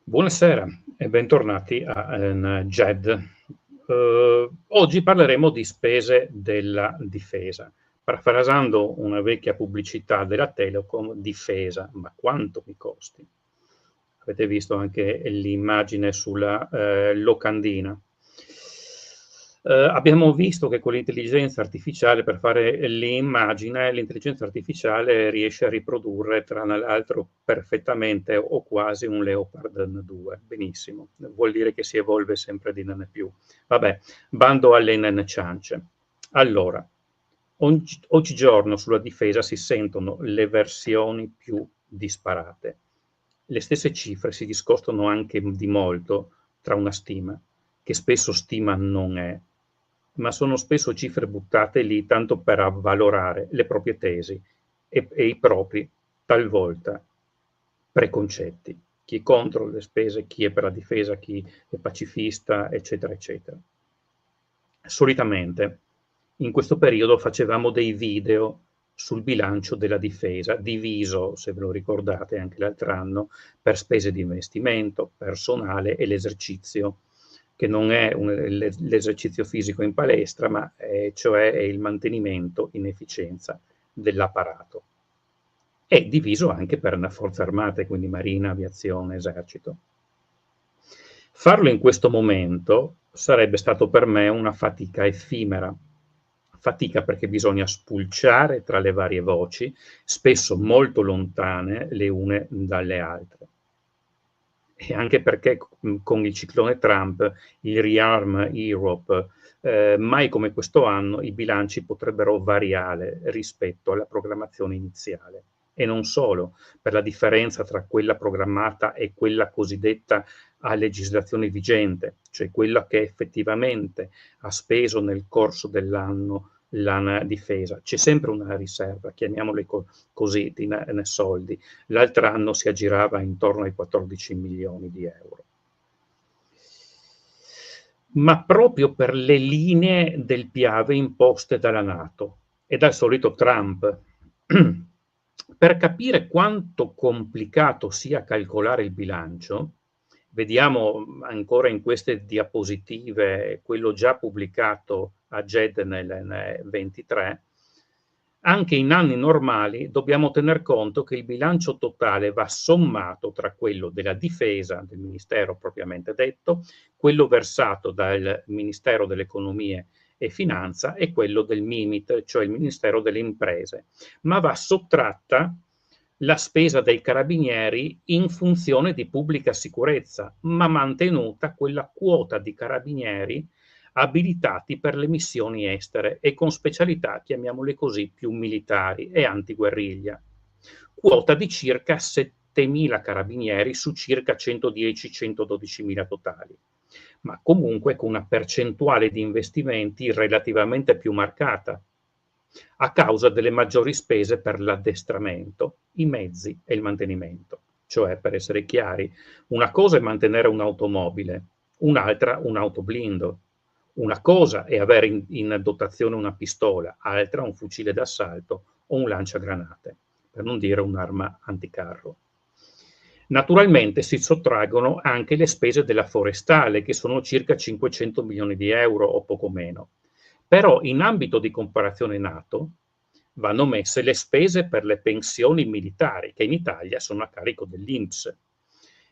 Buonasera e bentornati a GED. Oggi parleremo di spese della difesa. Parafrasando una vecchia pubblicità della Telecom, difesa, ma quanto mi costi? Avete visto anche l'immagine sulla locandina. Abbiamo visto che con l'intelligenza artificiale, per fare l'immagine, l'intelligenza artificiale riesce a riprodurre tra l'altro perfettamente o quasi un Leopard 2. Benissimo, vuol dire che si evolve sempre di più. Vabbè, bando alle ciance. Allora, oggigiorno sulla difesa si sentono le versioni più disparate. Le stesse cifre si discostano anche di molto tra una stima, che spesso stima non è, ma sono spesso cifre buttate lì tanto per avvalorare le proprie tesi e i propri, talvolta, preconcetti. Chi è contro le spese, chi è per la difesa, chi è pacifista, eccetera, eccetera. Solitamente in questo periodo facevamo dei video sul bilancio della difesa, diviso, se ve lo ricordate anche l'altro anno, per spese di investimento, personale e l'esercizio, che non è l'esercizio fisico in palestra, ma cioè è il mantenimento in efficienza dell'apparato. È diviso anche per una forza armata, quindi marina, aviazione, esercito. Farlo in questo momento sarebbe stato per me una fatica effimera. Fatica perché bisogna spulciare tra le varie voci, spesso molto lontane le une dalle altre. E anche perché con il ciclone Trump, il Rearm Europe, mai come questo anno i bilanci potrebbero variare rispetto alla programmazione iniziale. E non solo, per la differenza tra quella programmata e quella cosiddetta a legislazione vigente, cioè quella che effettivamente ha speso nel corso dell'anno la difesa. C'è sempre una riserva, chiamiamole così, di soldi. L'altro anno si aggirava intorno ai 14 milioni di euro. Ma proprio per le linee del Piave imposte dalla NATO e dal solito Trump, per capire quanto complicato sia calcolare il bilancio, vediamo ancora in queste diapositive quello già pubblicato a GED nel 23, anche in anni normali dobbiamo tener conto che il bilancio totale va sommato tra quello della difesa, del Ministero propriamente detto, quello versato dal Ministero delle Economie e Finanza e quello del MIMIT, cioè il Ministero delle Imprese, ma va sottratta la spesa dei carabinieri in funzione di pubblica sicurezza, ma mantenuta quella quota di carabinieri abilitati per le missioni estere e con specialità, chiamiamole così, più militari e antiguerriglia. Quota di circa 7.000 carabinieri su circa 110-112.000 totali, ma comunque con una percentuale di investimenti relativamente più marcata, a causa delle maggiori spese per l'addestramento, i mezzi e il mantenimento. Cioè, per essere chiari, una cosa è mantenere un'automobile, un'altra un autoblindo. Una cosa è avere in dotazione una pistola, altra un fucile d'assalto o un lanciagranate, per non dire un'arma anticarro. Naturalmente si sottraggono anche le spese della forestale, che sono circa 500 milioni di euro o poco meno. Però in ambito di comparazione NATO vanno messe le spese per le pensioni militari, che in Italia sono a carico dell'INPS,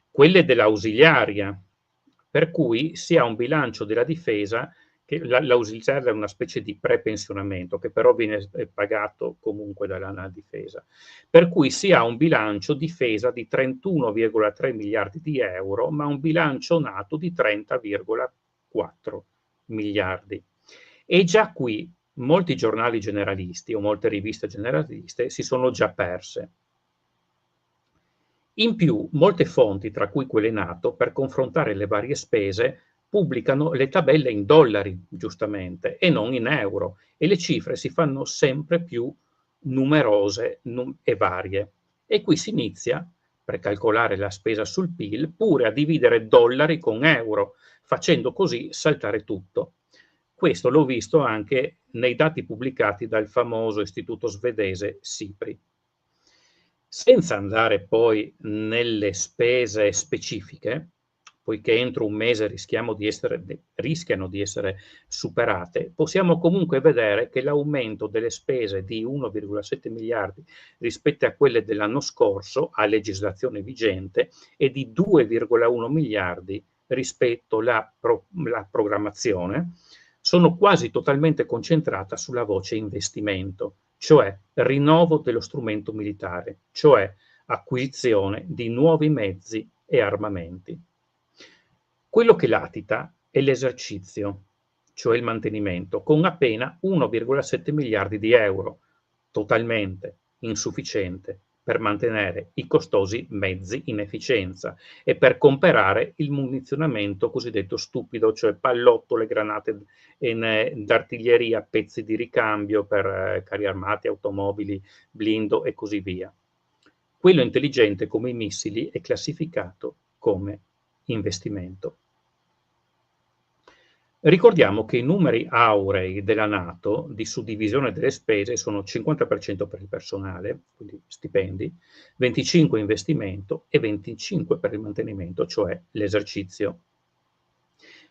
quelle dell'ausiliaria, per cui si ha un bilancio della difesa che l'ausiliaria è una specie di prepensionamento che però viene pagato comunque dalla difesa, per cui si ha un bilancio difesa di 31,3 miliardi di euro, ma un bilancio NATO di 30,4 miliardi. E già qui molti giornali generalisti o molte riviste generaliste si sono già perse. In più, molte fonti, tra cui quelle NATO, per confrontare le varie spese, pubblicano le tabelle in dollari, giustamente, e non in euro, e le cifre si fanno sempre più numerose e varie. E qui si inizia, per calcolare la spesa sul PIL, pure a dividere dollari con euro, facendo così saltare tutto. Questo l'ho visto anche nei dati pubblicati dal famoso istituto svedese SIPRI. Senza andare poi nelle spese specifiche, poiché entro un mese rischiano di essere superate, possiamo comunque vedere che l'aumento delle spese di 1,7 miliardi rispetto a quelle dell'anno scorso, a legislazione vigente, è di 2,1 miliardi rispetto alla programmazione, sono quasi totalmente concentrata sulla voce investimento, cioè rinnovo dello strumento militare, cioè acquisizione di nuovi mezzi e armamenti. Quello che latita è l'esercizio, cioè il mantenimento, con appena 1,7 miliardi di euro, totalmente insufficiente per mantenere i costosi mezzi in efficienza e per comprare il munizionamento cosiddetto stupido, cioè pallottole, granate d'artiglieria, pezzi di ricambio per carri armati, automobili, blindo e così via. Quello intelligente, come i missili, è classificato come investimento. Ricordiamo che i numeri aurei della NATO di suddivisione delle spese sono 50% per il personale, quindi stipendi, 25% investimento e 25% per il mantenimento, cioè l'esercizio.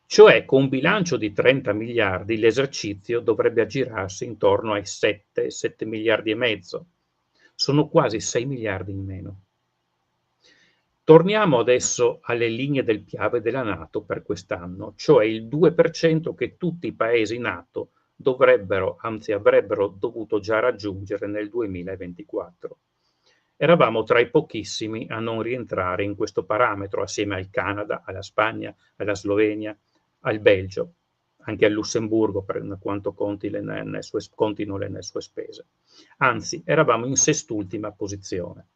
Cioè, con un bilancio di 30 miliardi, l'esercizio dovrebbe aggirarsi intorno ai 7 miliardi e mezzo. Sono quasi 6 miliardi in meno. Torniamo adesso alle linee del Piave della NATO per quest'anno, cioè il 2% che tutti i paesi NATO dovrebbero, anzi avrebbero dovuto già raggiungere nel 2024. Eravamo tra i pochissimi a non rientrare in questo parametro, assieme al Canada, alla Spagna, alla Slovenia, al Belgio, anche al Lussemburgo, per quanto contino le sue spese. Anzi, eravamo in sest'ultima posizione.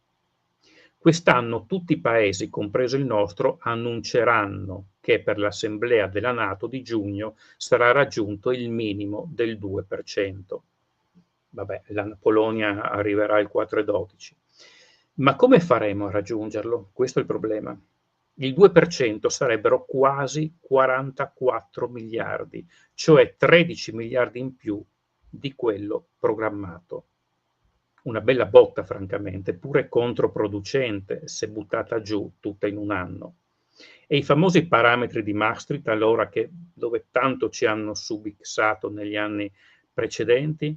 Quest'anno tutti i paesi, compreso il nostro, annunceranno che per l'Assemblea della NATO di giugno sarà raggiunto il minimo del 2%. Vabbè, la Polonia arriverà al 4,12%. Ma come faremo a raggiungerlo? Questo è il problema. Il 2% sarebbero quasi 44 miliardi, cioè 13 miliardi in più di quello programmato. Una bella botta, francamente, pure controproducente se buttata giù tutta in un anno. E i famosi parametri di Maastricht, allora, dove tanto ci hanno subixato negli anni precedenti,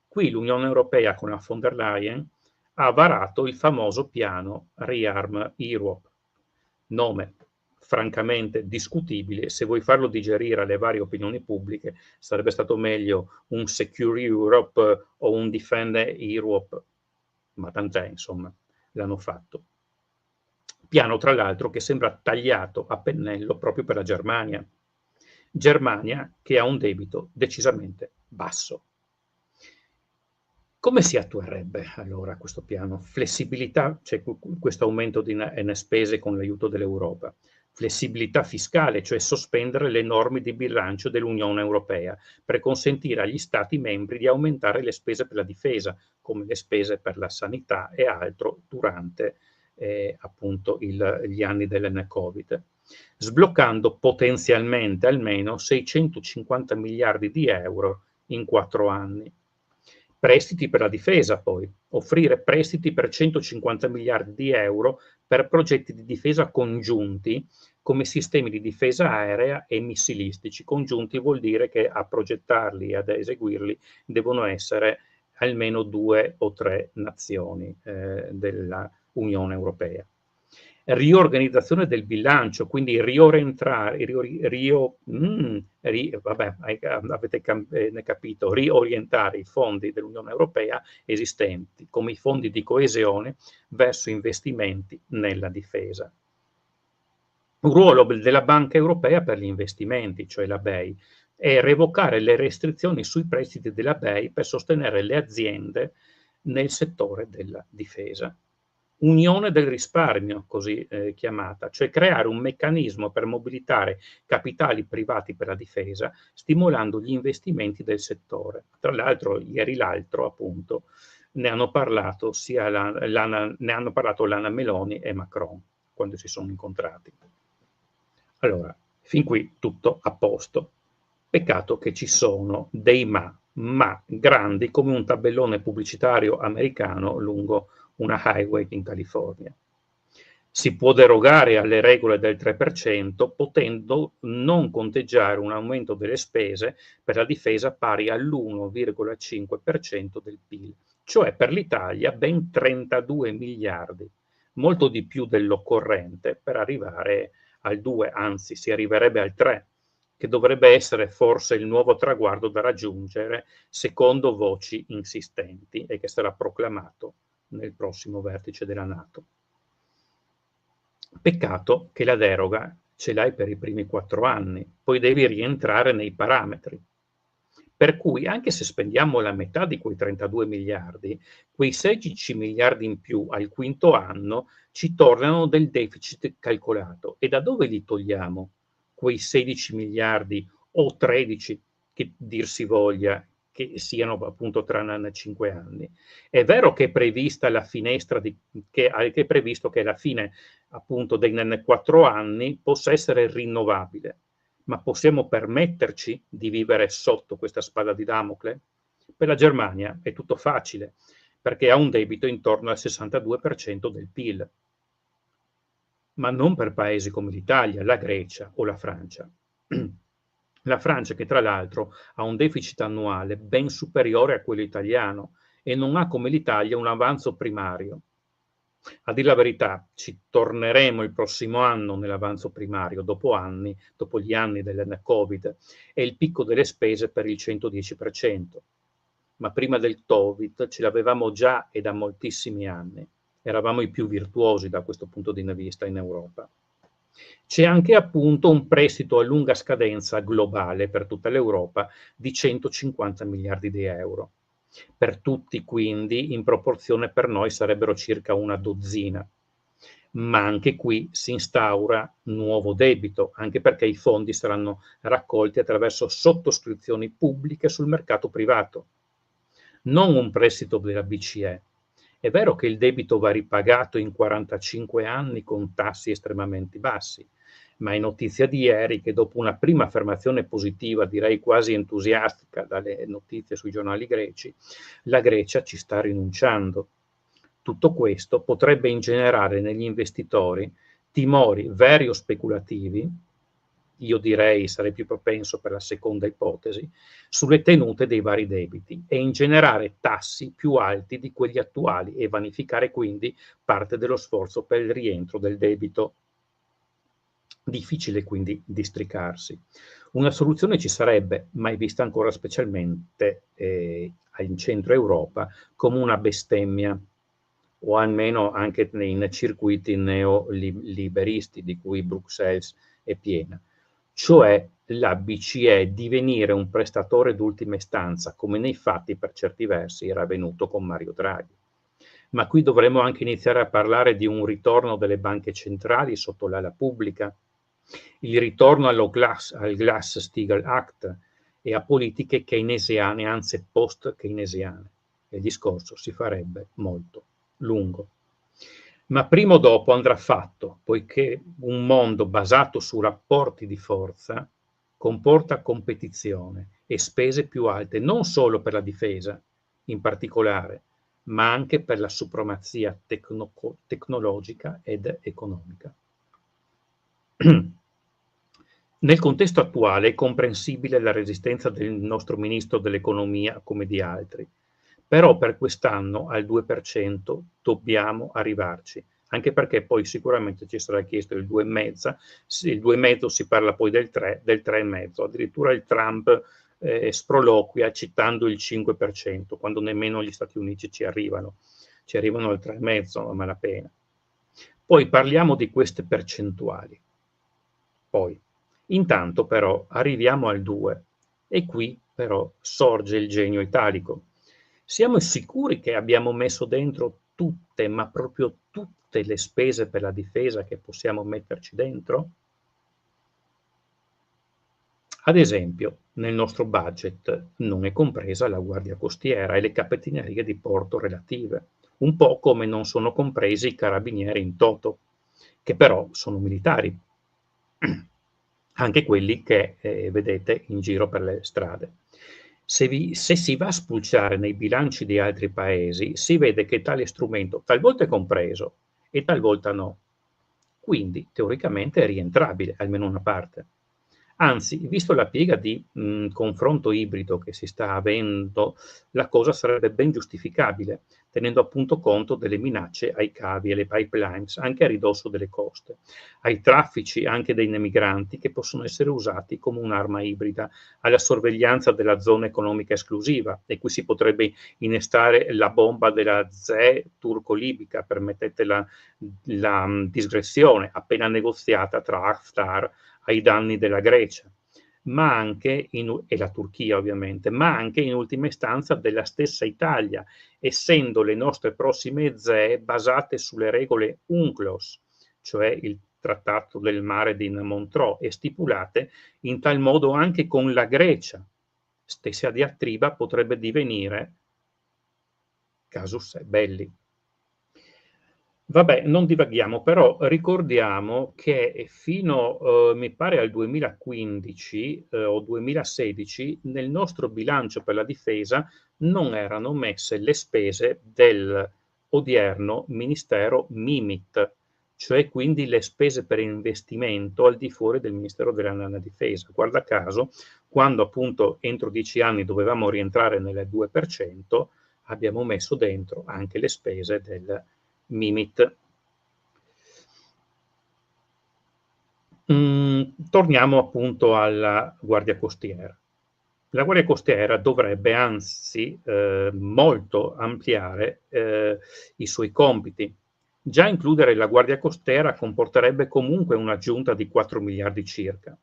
qui l'Unione Europea con la von der Leyen ha varato il famoso piano Rearm Europe, nome francamente discutibile. Se vuoi farlo digerire alle varie opinioni pubbliche, sarebbe stato meglio un Secure Europe o un Defend Europe, ma tant'è, insomma, l'hanno fatto. Piano, tra l'altro, che sembra tagliato a pennello proprio per la Germania. Germania che ha un debito decisamente basso. Come si attuerebbe allora questo piano? Flessibilità, cioè questo aumento di spese con l'aiuto dell'Europa. Flessibilità fiscale, cioè sospendere le norme di bilancio dell'Unione Europea per consentire agli Stati membri di aumentare le spese per la difesa, come le spese per la sanità e altro durante appunto gli anni del Covid, sbloccando potenzialmente almeno 650 miliardi di euro in 4 anni. Prestiti per la difesa poi, offrire prestiti per 150 miliardi di euro per progetti di difesa congiunti come sistemi di difesa aerea e missilistici. Congiunti vuol dire che a progettarli e ad eseguirli devono essere almeno 2 o 3 nazioni della Unione Europea. Riorganizzazione del bilancio, quindi riorientare, avete capito, riorientare i fondi dell'Unione Europea esistenti, come i fondi di coesione, verso investimenti nella difesa. Un ruolo della Banca Europea per gli investimenti, cioè la BEI, è revocare le restrizioni sui prestiti della BEI per sostenere le aziende nel settore della difesa. Unione del risparmio, così chiamata, cioè creare un meccanismo per mobilitare capitali privati per la difesa, stimolando gli investimenti del settore. Tra l'altro, ieri l'altro, appunto, ne hanno parlato Lana Meloni e Macron quando si sono incontrati. Allora, fin qui tutto a posto. Peccato che ci sono dei ma grandi come un tabellone pubblicitario americano lungo una highway in California. Si può derogare alle regole del 3% potendo non conteggiare un aumento delle spese per la difesa pari all'1,5% del PIL, cioè per l'Italia ben 32 miliardi, molto di più dell'occorrente per arrivare al 2, anzi si arriverebbe al 3, che dovrebbe essere forse il nuovo traguardo da raggiungere secondo voci insistenti e che sarà proclamato nel prossimo vertice della NATO. Peccato che la deroga ce l'hai per i primi 4 anni, poi devi rientrare nei parametri. Per cui anche se spendiamo la metà di quei 32 miliardi, quei 16 miliardi in più al quinto anno ci tornano del deficit calcolato. E da dove li togliamo quei 16 miliardi o 13 che dir si voglia che siano appunto tra 5 anni? È vero che è prevista la finestra che è previsto che alla fine appunto dei 4 anni possa essere rinnovabile, ma possiamo permetterci di vivere sotto questa spada di Damocle? Per la Germania è tutto facile, perché ha un debito intorno al 62% del PIL, ma non per paesi come l'Italia, la Grecia o la Francia. La Francia che tra l'altro ha un deficit annuale ben superiore a quello italiano e non ha come l'Italia un avanzo primario. A dire la verità, ci torneremo il prossimo anno nell'avanzo primario, dopo gli anni del Covid, e il picco delle spese per il 110%. Ma prima del Covid ce l'avevamo già e da moltissimi anni. Eravamo i più virtuosi da questo punto di vista in Europa. C'è anche appunto un prestito a lunga scadenza globale per tutta l'Europa di 150 miliardi di euro. Per tutti quindi in proporzione per noi sarebbero circa una dozzina. Ma anche qui si instaura nuovo debito, anche perché i fondi saranno raccolti attraverso sottoscrizioni pubbliche sul mercato privato. Non un prestito della BCE. È vero che il debito va ripagato in 45 anni con tassi estremamente bassi, ma è notizia di ieri che dopo una prima affermazione positiva, direi quasi entusiastica dalle notizie sui giornali greci, la Grecia ci sta rinunciando. Tutto questo potrebbe ingenerare negli investitori timori veri o speculativi, io direi sarei più propenso per la seconda ipotesi, sulle tenute dei vari debiti e in generare tassi più alti di quelli attuali e vanificare quindi parte dello sforzo per il rientro del debito. Difficile quindi districarsi. Una soluzione ci sarebbe, mai vista ancora specialmente in centro Europa, come una bestemmia, o almeno anche in circuiti neoliberisti di cui Bruxelles è piena, cioè la BCE divenire un prestatore d'ultima istanza, come nei fatti per certi versi era avvenuto con Mario Draghi. Ma qui dovremmo anche iniziare a parlare di un ritorno delle banche centrali sotto l'ala pubblica, il ritorno al Glass-Steagall Act e a politiche keynesiane, anzi post-keynesiane. Il discorso si farebbe molto lungo. Ma prima o dopo andrà fatto, poiché un mondo basato su rapporti di forza comporta competizione e spese più alte, non solo per la difesa in particolare, ma anche per la supremazia tecnologica ed economica. Nel contesto attuale è comprensibile la resistenza del nostro ministro dell'economia come di altri, però per quest'anno al 2% dobbiamo arrivarci, anche perché poi sicuramente ci sarà chiesto il 2,5, il 2,5 si parla poi del 3, del 3,5, addirittura il Trump sproloquia citando il 5%, quando nemmeno gli Stati Uniti ci arrivano al 3,5 a malapena. Poi parliamo di queste percentuali. Poi, intanto però arriviamo al 2 e qui però sorge il genio italico. Siamo sicuri che abbiamo messo dentro tutte, ma proprio tutte le spese per la difesa che possiamo metterci dentro? Ad esempio, nel nostro budget non è compresa la Guardia Costiera e le capitanerie di porto relative, un po' come non sono compresi i carabinieri in toto, che però sono militari, anche quelli che vedete in giro per le strade. Se si va a spulciare nei bilanci di altri paesi, si vede che tale strumento talvolta è compreso e talvolta no. Quindi teoricamente è rientrabile, almeno una parte. Anzi, visto la piega di confronto ibrido che si sta avendo, la cosa sarebbe ben giustificabile, tenendo appunto conto delle minacce ai cavi e alle pipelines, anche a ridosso delle coste, ai traffici anche dei migranti che possono essere usati come un'arma ibrida, alla sorveglianza della zona economica esclusiva, e qui si potrebbe innestare la bomba della ZEE turco-libica, permettete la digressione appena negoziata tra Haftar ai danni della Grecia, ma anche e la Turchia ovviamente, ma anche in ultima istanza della stessa Italia, essendo le nostre prossime ZEE basate sulle regole UNCLOS, cioè il Trattato del Mare di Montreux, e stipulate in tal modo anche con la Grecia. Stessa diatriba potrebbe divenire casus belli. Vabbè, non divaghiamo, però ricordiamo che fino, mi pare al 2015, o 2016, nel nostro bilancio per la difesa non erano messe le spese del odierno Ministero MIMIT, cioè quindi le spese per investimento al di fuori del Ministero della Difesa. Guarda caso, quando appunto entro 10 anni dovevamo rientrare nel 2%, abbiamo messo dentro anche le spese del MIMIT. Torniamo appunto alla Guardia Costiera. La Guardia Costiera dovrebbe anzi molto ampliare i suoi compiti. Già includere la Guardia Costiera comporterebbe comunque un'aggiunta di 4 miliardi circa.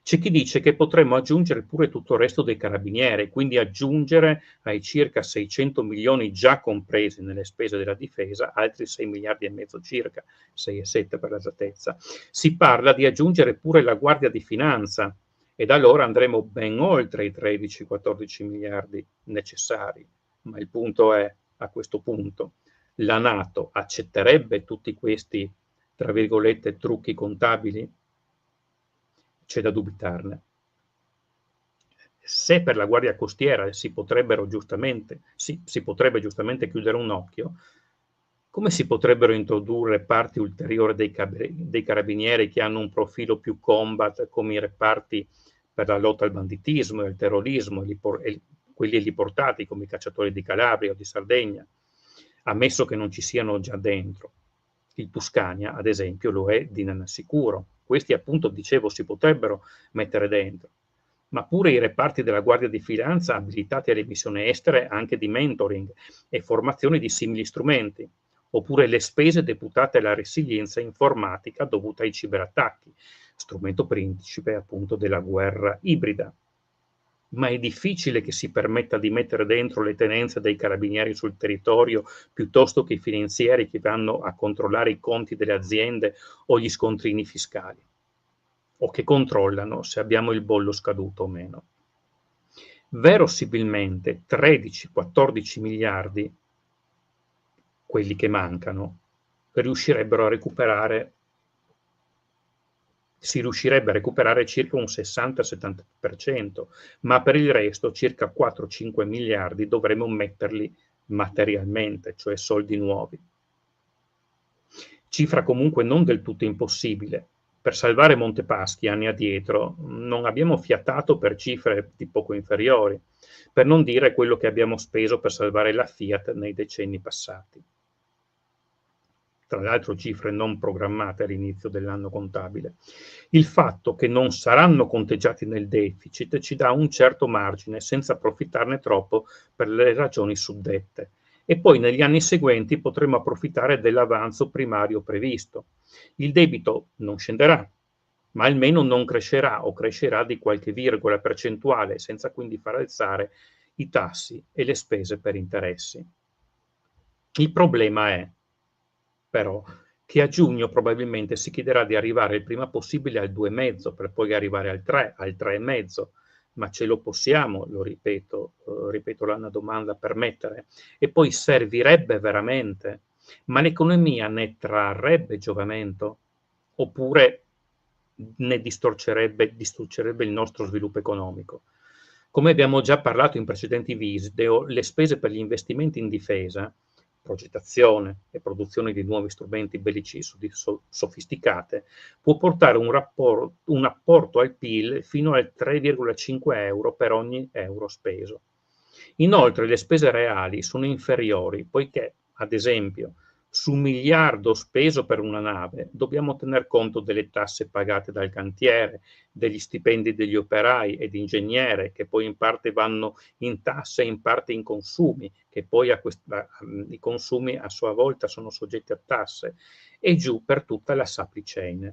C'è chi dice che potremmo aggiungere pure tutto il resto dei carabinieri, quindi aggiungere ai circa 600 milioni già compresi nelle spese della difesa altri 6 miliardi e mezzo circa, 6,7 per l'esattezza. Si parla di aggiungere pure la Guardia di Finanza, ed allora andremo ben oltre i 13-14 miliardi necessari. Ma il punto è, a questo punto, la Nato accetterebbe tutti questi, tra virgolette, trucchi contabili? C'è da dubitarne. Se per la Guardia Costiera si potrebbe giustamente chiudere un occhio, come si potrebbero introdurre parti ulteriori dei carabinieri che hanno un profilo più combat, come i reparti per la lotta al banditismo e al terrorismo, e quelli eliportati come i cacciatori di Calabria o di Sardegna, ammesso che non ci siano già dentro. Il Tuscania, ad esempio, lo è di sicuro. Questi appunto, dicevo, si potrebbero mettere dentro, ma pure i reparti della Guardia di Finanza abilitati alle missioni estere anche di mentoring e formazione di simili strumenti, oppure le spese deputate alla resilienza informatica dovuta ai ciberattacchi, strumento principe appunto della guerra ibrida. Ma è difficile che si permetta di mettere dentro le tenenze dei carabinieri sul territorio piuttosto che i finanzieri che vanno a controllare i conti delle aziende o gli scontrini fiscali, o che controllano se abbiamo il bollo scaduto o meno. Verosimilmente 13-14 miliardi, quelli che mancano, si riuscirebbe a recuperare circa un 60-70%, ma per il resto circa 4-5 miliardi dovremo metterli materialmente, cioè soldi nuovi. Cifra comunque non del tutto impossibile. Per salvare Montepaschi anni addietro non abbiamo fiatato per cifre di poco inferiori, per non dire quello che abbiamo speso per salvare la Fiat nei decenni passati. Tra l'altro cifre non programmate all'inizio dell'anno contabile. Il fatto che non saranno conteggiati nel deficit ci dà un certo margine senza approfittarne troppo per le ragioni suddette. E poi negli anni seguenti potremo approfittare dell'avanzo primario previsto. Il debito non scenderà, ma almeno non crescerà o crescerà di qualche virgola percentuale, senza quindi far alzare i tassi e le spese per interessi. Il problema è, però, che a giugno probabilmente si chiederà di arrivare il prima possibile al 2,5 per poi arrivare al 3, al 3,5, ma ce lo possiamo, lo ripeto, ripeto la domanda, permettere? E poi servirebbe veramente? Ma l'economia ne trarrebbe giovamento? Oppure ne distruggerebbe il nostro sviluppo economico? Come abbiamo già parlato in precedenti video, le spese per gli investimenti in difesa, progettazione e produzione di nuovi strumenti bellici sofisticate, può portare un apporto al PIL fino al 3,5 euro per ogni euro speso. Inoltre le spese reali sono inferiori poiché, ad esempio, su 1 miliardo speso per una nave dobbiamo tener conto delle tasse pagate dal cantiere, degli stipendi degli operai ed ingegneri, che poi in parte vanno in tasse e in parte in consumi, che poi i consumi a sua volta sono soggetti a tasse, e giù per tutta la supply chain.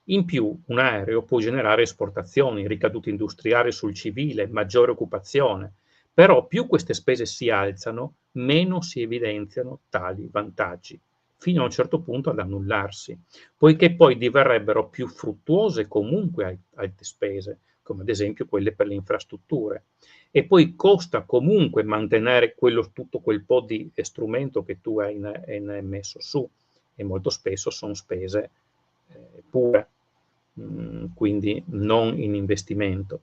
In più, un aereo può generare esportazioni, ricadute industriali sul civile, maggiore occupazione, però più queste spese si alzano, meno si evidenziano tali vantaggi, fino a un certo punto ad annullarsi, poiché poi diverrebbero più fruttuose comunque alte spese, come ad esempio quelle per le infrastrutture. E poi costa comunque mantenere tutto quel po' di strumento che tu hai messo su, e molto spesso sono spese pure, quindi non in investimento.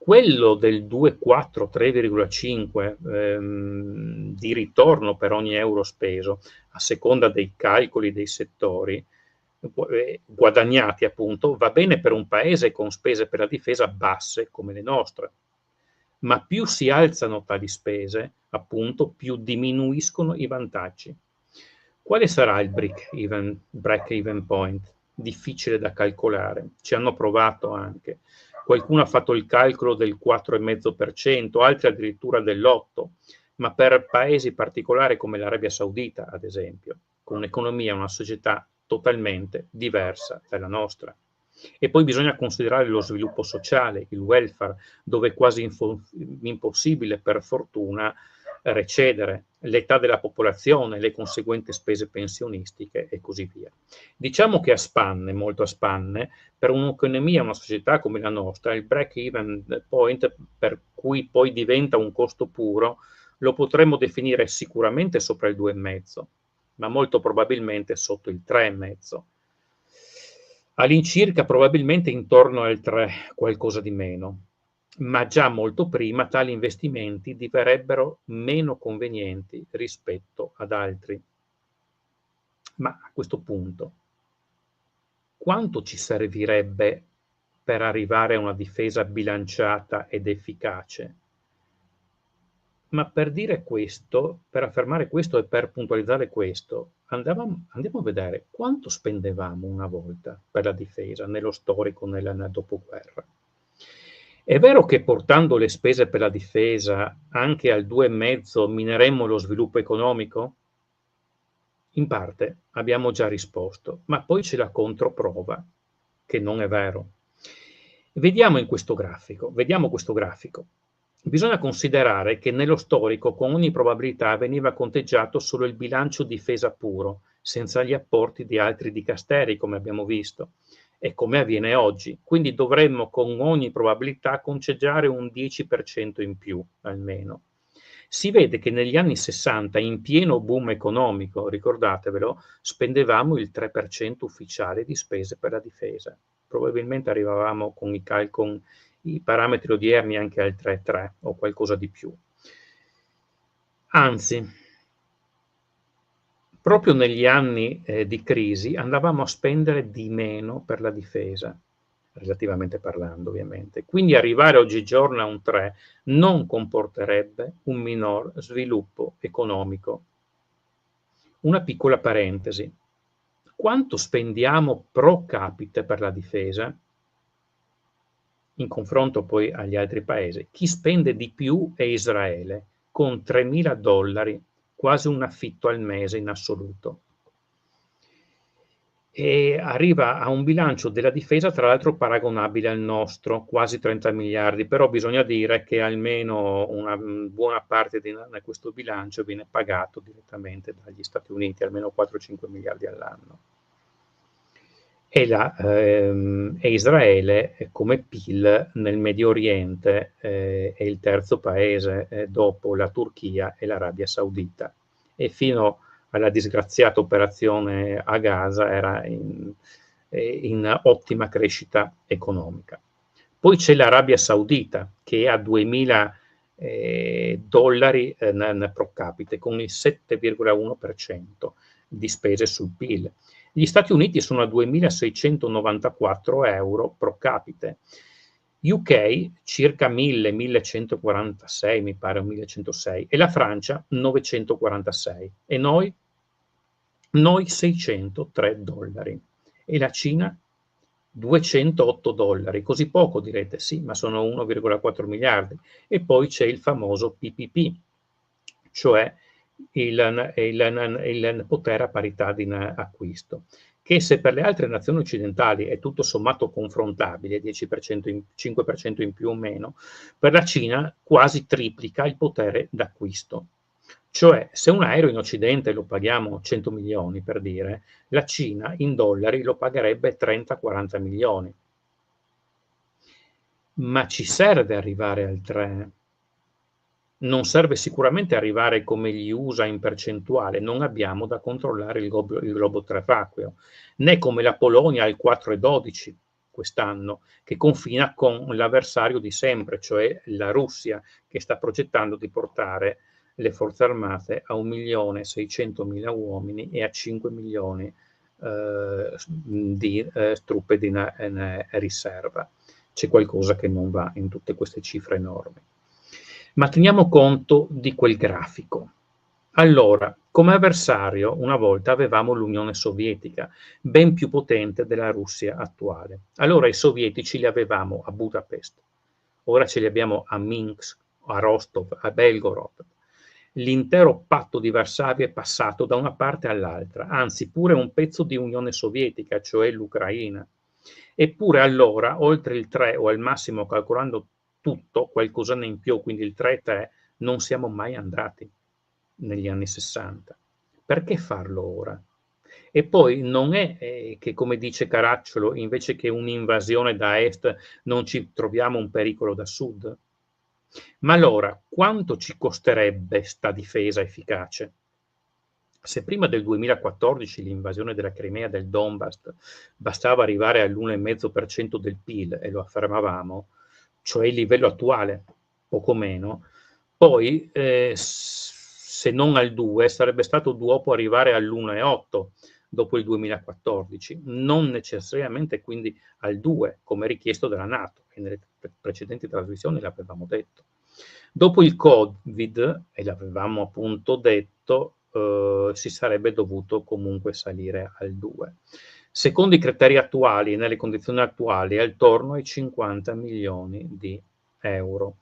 Quello del 2,4, 3,5 di ritorno per ogni euro speso, a seconda dei calcoli dei settori, guadagnati appunto, va bene per un paese con spese per la difesa basse come le nostre, ma più si alzano tali spese, appunto, più diminuiscono i vantaggi. Quale sarà il break-even point? Difficile da calcolare, ci hanno provato anche. Qualcuno ha fatto il calcolo del 4,5%, altri addirittura dell'8%, ma per paesi particolari come l'Arabia Saudita, ad esempio, con un'economia e una società totalmente diversa dalla nostra. E poi bisogna considerare lo sviluppo sociale, il welfare, dove è quasi impossibile, per fortuna, recedere, l'età della popolazione, le conseguenti spese pensionistiche e così via. Diciamo che a spanne, molto a spanne, per un'economia e una società come la nostra, il break-even point, per cui poi diventa un costo puro, lo potremmo definire sicuramente sopra il 2,5, ma molto probabilmente sotto il 3,5. All'incirca probabilmente intorno al 3, qualcosa di meno, ma già molto prima tali investimenti diverrebbero meno convenienti rispetto ad altri. Ma a questo punto, quanto ci servirebbe per arrivare a una difesa bilanciata ed efficace? Ma per dire questo, per affermare questo e per puntualizzare questo, andiamo a vedere quanto spendevamo una volta per la difesa, nello storico, nel dopoguerra. È vero che portando le spese per la difesa anche al 2,5 mineremmo lo sviluppo economico? In parte abbiamo già risposto, ma poi c'è la controprova, che non è vero. Vediamo questo grafico. Bisogna considerare che nello storico con ogni probabilità veniva conteggiato solo il bilancio difesa puro, senza gli apporti di altri dicasteri, come abbiamo visto, e come avviene oggi. Quindi dovremmo con ogni probabilità concedere un 10% in più, almeno. Si vede che negli anni 60, in pieno boom economico, ricordatevelo, spendevamo il 3% ufficiale di spese per la difesa. Probabilmente arrivavamo con i parametri odierni anche al 3,3 o qualcosa di più. Anzi, proprio negli anni di crisi andavamo a spendere di meno per la difesa, relativamente parlando ovviamente. Quindi arrivare oggigiorno a un 3 non comporterebbe un minor sviluppo economico. Una piccola parentesi. Quanto spendiamo pro capite per la difesa? In confronto poi agli altri paesi, chi spende di più è Israele, con $3.000, quasi un affitto al mese in assoluto. E arriva a un bilancio della difesa, tra l'altro paragonabile al nostro, quasi 30 miliardi, però bisogna dire che almeno una buona parte di questo bilancio viene pagato direttamente dagli Stati Uniti, almeno 4-5 miliardi all'anno. E Israele, come PIL nel Medio Oriente, è il terzo paese dopo la Turchia e l'Arabia Saudita, e fino alla disgraziata operazione a Gaza era in ottima crescita economica. Poi c'è l'Arabia Saudita, che è a 2000 dollari pro capite, con il 7,1% di spese sul PIL. Gli Stati Uniti sono a 2.694 euro pro capite. UK circa 1.146, mi pare, o 1.106, e la Francia 946. E noi? Noi 603 dollari. E la Cina? 208 dollari. Così poco direte, sì, ma sono 1,4 miliardi. E poi c'è il famoso PPP, cioè il potere a parità di acquisto, che se per le altre nazioni occidentali è tutto sommato confrontabile, 10% in, 5% in più o meno, per la Cina quasi triplica il potere d'acquisto. Cioè, se un aereo in Occidente lo paghiamo 100 milioni, per dire, la Cina in dollari lo pagherebbe 30-40 milioni. Ma ci serve arrivare al 3? Non serve sicuramente arrivare come gli USA in percentuale, non abbiamo da controllare il globo terracqueo, né come la Polonia al 4,12 quest'anno, che confina con l'avversario di sempre, cioè la Russia, che sta progettando di portare le forze armate a 1.600.000 uomini e a 5 milioni di truppe di riserva. C'è qualcosa che non va in tutte queste cifre enormi. Ma teniamo conto di quel grafico. Allora, come avversario una volta avevamo l'Unione Sovietica, ben più potente della Russia attuale. Allora i sovietici li avevamo a Budapest, ora ce li abbiamo a Minsk, a Rostov, a Belgorod. L'intero patto di Varsavia è passato da una parte all'altra, anzi pure un pezzo di Unione Sovietica, cioè l'Ucraina. Eppure allora, oltre il 3 o al massimo calcolando tutto, qualcosina in più, quindi il 3-3, non siamo mai andati negli anni 60. Perché farlo ora? E poi non è che, come dice Caracciolo, invece che un'invasione da est non ci troviamo un pericolo da sud? Ma allora, quanto ci costerebbe sta difesa efficace? Se prima del 2014 l'invasione della Crimea del Donbass bastava arrivare all'1,5% del PIL, e lo affermavamo, cioè il livello attuale, poco meno, poi se non al 2 sarebbe stato dopo arrivare all'1,8 dopo il 2014, non necessariamente quindi al 2 come richiesto dalla Nato, e nelle precedenti trasmissioni l'avevamo detto. Dopo il Covid, e l'avevamo appunto detto, si sarebbe dovuto comunque salire al 2. Secondo i criteri attuali e nelle condizioni attuali è attorno ai 50 milioni di euro,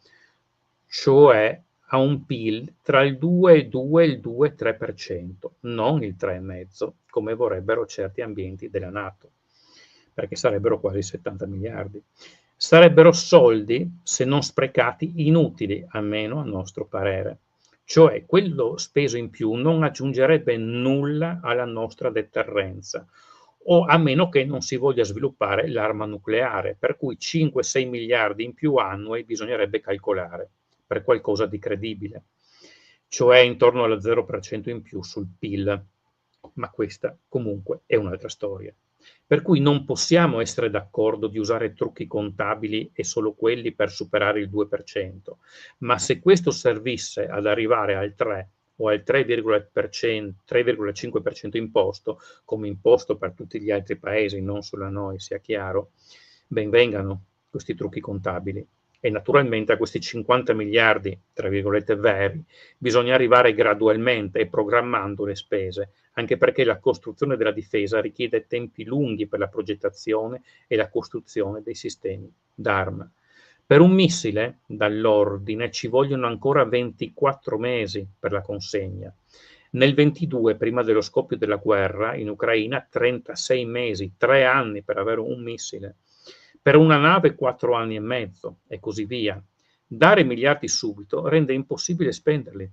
cioè a un PIL tra il 2,2 e il 2,3%, non il 3,5% come vorrebbero certi ambienti della Nato, perché sarebbero quasi 70 miliardi. Sarebbero soldi, se non sprecati, inutili, almeno a nostro parere. Cioè, quello speso in più non aggiungerebbe nulla alla nostra deterrenza, o a meno che non si voglia sviluppare l'arma nucleare, per cui 5-6 miliardi in più annui bisognerebbe calcolare per qualcosa di credibile, cioè intorno allo 0% in più sul PIL. Ma questa comunque è un'altra storia. Per cui non possiamo essere d'accordo di usare trucchi contabili e solo quelli per superare il 2%, ma se questo servisse ad arrivare al 3 o al 3,5% imposto, come imposto per tutti gli altri paesi, non solo a noi, sia chiaro, ben vengano questi trucchi contabili. E naturalmente a questi 50 miliardi, tra virgolette, veri, bisogna arrivare gradualmente e programmando le spese, anche perché la costruzione della difesa richiede tempi lunghi per la progettazione e la costruzione dei sistemi d'arma. Per un missile, dall'ordine, ci vogliono ancora 24 mesi per la consegna. Nel 22, prima dello scoppio della guerra, in Ucraina 36 mesi, 3 anni per avere un missile. Per una nave 4 anni e mezzo, e così via. Dare miliardi subito rende impossibile spenderli.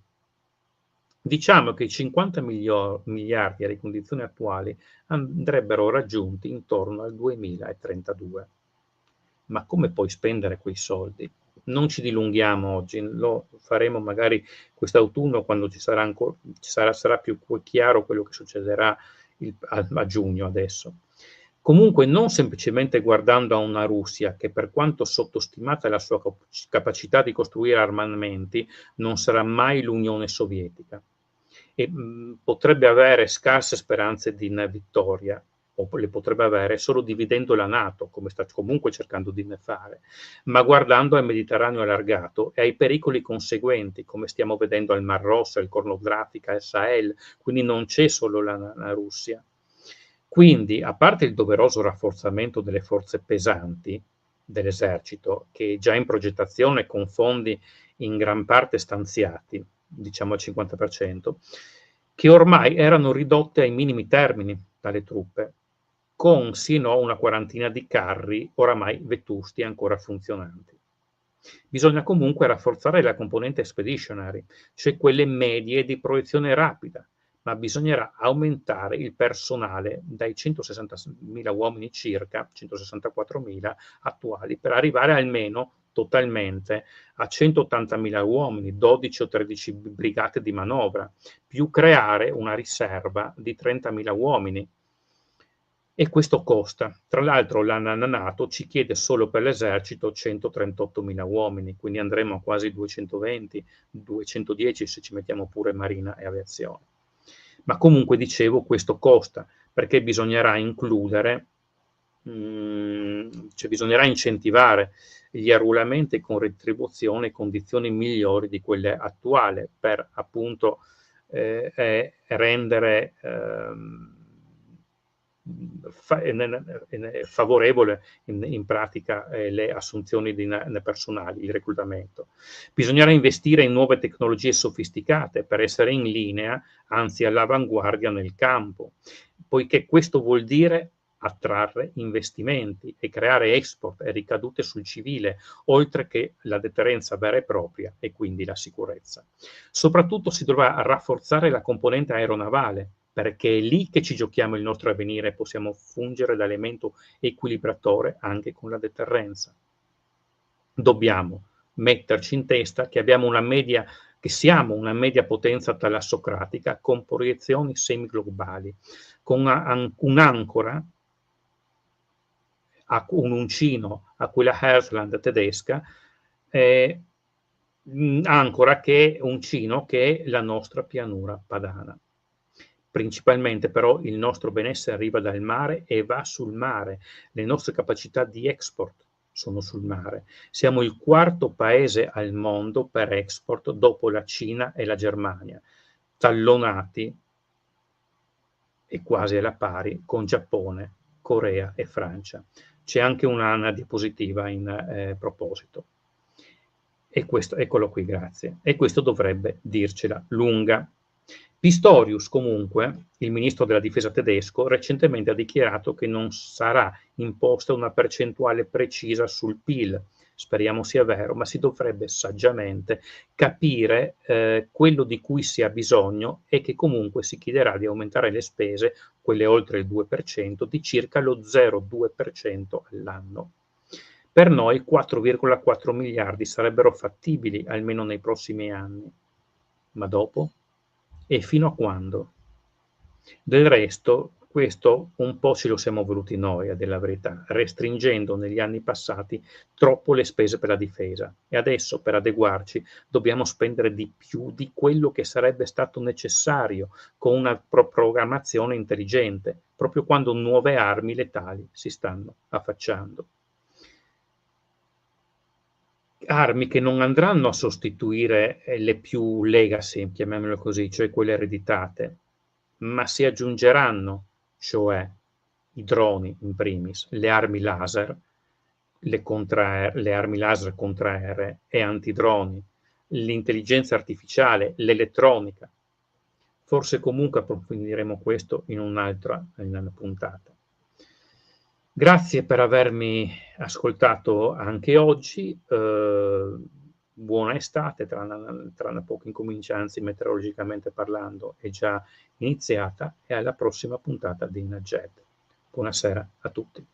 Diciamo che i 50 miliardi alle condizioni attuali andrebbero raggiunti intorno al 2032. Ma come puoi spendere quei soldi? Non ci dilunghiamo oggi, lo faremo magari quest'autunno quando sarà più chiaro quello che succederà a giugno adesso. Comunque non semplicemente guardando a una Russia che, per quanto sottostimata la sua capacità di costruire armamenti, non sarà mai l'Unione Sovietica e potrebbe avere scarse speranze di una vittoria, o le potrebbe avere solo dividendo la NATO, come sta comunque cercando di fare, ma guardando al Mediterraneo allargato e ai pericoli conseguenti, come stiamo vedendo al Mar Rosso, al Corno d'Africa, al Sahel, quindi non c'è solo la Russia. Quindi, a parte il doveroso rafforzamento delle forze pesanti dell'esercito, che è già in progettazione con fondi in gran parte stanziati, diciamo al 50%, che ormai erano ridotte ai minimi termini dalle truppe, con sino a una quarantina di carri oramai vetusti e ancora funzionanti. Bisogna comunque rafforzare la componente expeditionary, cioè quelle medie di proiezione rapida, ma bisognerà aumentare il personale dai 160.000 uomini circa, 164.000 attuali, per arrivare almeno totalmente a 180.000 uomini, 12 o 13 brigate di manovra, più creare una riserva di 30.000 uomini. E questo costa. Tra l'altro la NATO ci chiede solo per l'esercito 138.000 uomini, quindi andremo a quasi 220, 210 se ci mettiamo pure marina e aviazione. Ma comunque dicevo, questo costa, perché bisognerà includere, cioè bisognerà incentivare gli arruolamenti con retribuzione e condizioni migliori di quelle attuali per appunto rendere favorevole in pratica le assunzioni di personali, il reclutamento. Bisognerà investire in nuove tecnologie sofisticate per essere in linea, anzi all'avanguardia nel campo, poiché questo vuol dire attrarre investimenti e creare export e ricadute sul civile, oltre che la deterrenza vera e propria e quindi la sicurezza. Soprattutto si dovrà rafforzare la componente aeronavale, perché è lì che ci giochiamo il nostro avvenire e possiamo fungere da elemento equilibratore anche con la deterrenza. Dobbiamo metterci in testa che abbiamo che siamo una media potenza talassocratica con proiezioni semiglobali, con un'ancora, un uncino a quella Herzland tedesca, ancora che uncino che è la nostra pianura padana. Principalmente però il nostro benessere arriva dal mare e va sul mare, le nostre capacità di export sono sul mare. Siamo il quarto paese al mondo per export dopo la Cina e la Germania, tallonati e quasi alla pari con Giappone, Corea e Francia. C'è anche una diapositiva in proposito. E questo, eccolo qui, grazie. E questo dovrebbe dircela lunga. Pistorius, comunque, il ministro della difesa tedesco, recentemente ha dichiarato che non sarà imposta una percentuale precisa sul PIL. Speriamo sia vero, ma si dovrebbe saggiamente capire quello di cui si ha bisogno e che comunque si chiederà di aumentare le spese, quelle oltre il 2%, di circa lo 0,2% all'anno. Per noi 4,4 miliardi sarebbero fattibili almeno nei prossimi anni. Ma dopo? E fino a quando? Del resto, questo un po' ce lo siamo voluti noi, a dir la verità, restringendo negli anni passati troppo le spese per la difesa. E adesso, per adeguarci, dobbiamo spendere di più di quello che sarebbe stato necessario con una programmazione intelligente, proprio quando nuove armi letali si stanno affacciando. Armi che non andranno a sostituire le più legacy, chiamiamole così, cioè quelle ereditate, ma si aggiungeranno, cioè i droni in primis, le armi laser, le armi laser contraeree e antidroni, l'intelligenza artificiale, l'elettronica. Forse comunque approfondiremo questo in un'altra puntata. Grazie per avermi ascoltato anche oggi, buona estate, tra poco incomincia, anzi meteorologicamente parlando è già iniziata, e alla prossima puntata di Najet. Buonasera a tutti.